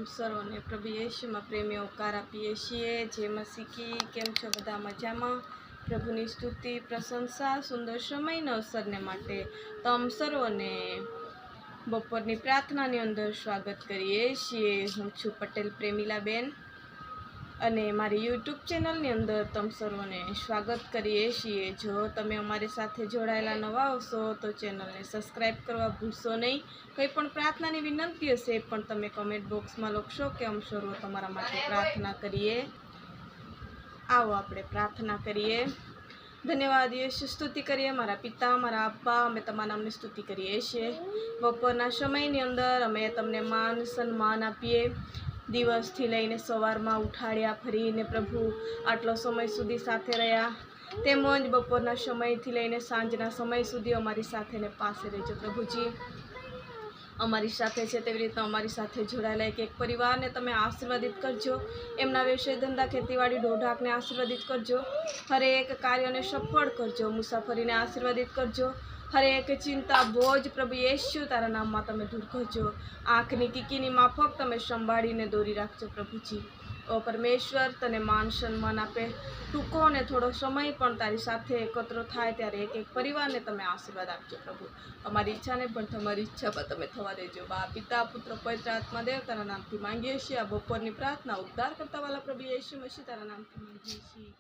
તમ સર્વને પ્રભુ યેશુમાં પ્રેમી આવકાર આપીએ છીએ। જય મસીહ કી। કેમ છો બધા? મજામાં? પ્રભુની સ્તુતિ પ્રશંસા સુંદર સમયના અવસરને માટે તમ સર્વને બપોરની પ્રાર્થનાની અંદર સ્વાગત કરીએ છીએ। હું છું પટેલ પ્રેમીલાબેન અને મારી યુટ્યુબ ચેનલની અંદર તમ સર્વને સ્વાગત કરીએ છીએ। જો તમે અમારી સાથે જોડાયેલા નવા હશો તો ચેનલને સબસ્ક્રાઈબ કરવા ભૂલશો નહીં। કંઈ પણ પ્રાર્થનાની વિનંતી હશે પણ તમે કમેન્ટ બોક્સમાં લખશો કે અમે સર્વ તમારા માટે પ્રાર્થના કરીએ। આવો આપણે પ્રાર્થના કરીએ। ધન્યવાદ યેશુ, સ્તુતિ કરીએ મારા પિતા, મારા અબ્બા, અમે તમારા નામની સ્તુતિ કરીએ છીએ। બપોરના સમયની અંદર અમે તમને માન સન્માન આપીએ। દિવસથી લઈને સવારમાં ઉઠાડ્યા, ફરીને પ્રભુ આટલો સમય સુધી સાથે રહ્યા, તેમજ બપોરના સમયથી લઈને સાંજના સમય સુધી અમારી સાથે ને પાસે રહેજો પ્રભુજી। અમારી સાથે છે તેવી રીતના અમારી સાથે જોડાયેલા એક પરિવારને તમે આશીર્વાદિત કરજો। એમના વ્યવસાય ધંધા ખેતીવાડી ઢોઢાકને આશીર્વાદિત કરજો। હરેક કાર્યોને સફળ કરજો। મુસાફરીને આશીર્વાદિત કરજો। હરેક ચિંતા બોજ પ્રભુ યેશુ તારા નામમાં તમે દૂર કરજો। આંખની કીકીની માફક તમે સંભાળીને દોરી રાખજો પ્રભુજી। ઓ પરમેશ્વર, તને માન સન્માન આપે। ટૂંકો અને થોડો સમય પણ તારી સાથે એકત્ર થાય ત્યારે એક પરિવારને તમે આશીર્વાદ આપજો પ્રભુ। અમારી ઈચ્છાને પણ તમારી ઈચ્છા પર તમે થવા દેજો। બા, પિતા, પુત્ર, પવિત્ર આત્મા દેવ તારા નામથી માંગીએ છીએ। આ બપોરની પ્રાર્થના ઉદ્ધાર કરતા વાલા પ્રભુ યેશુ મસીહ તારા નામથી માંગીએ છીએ।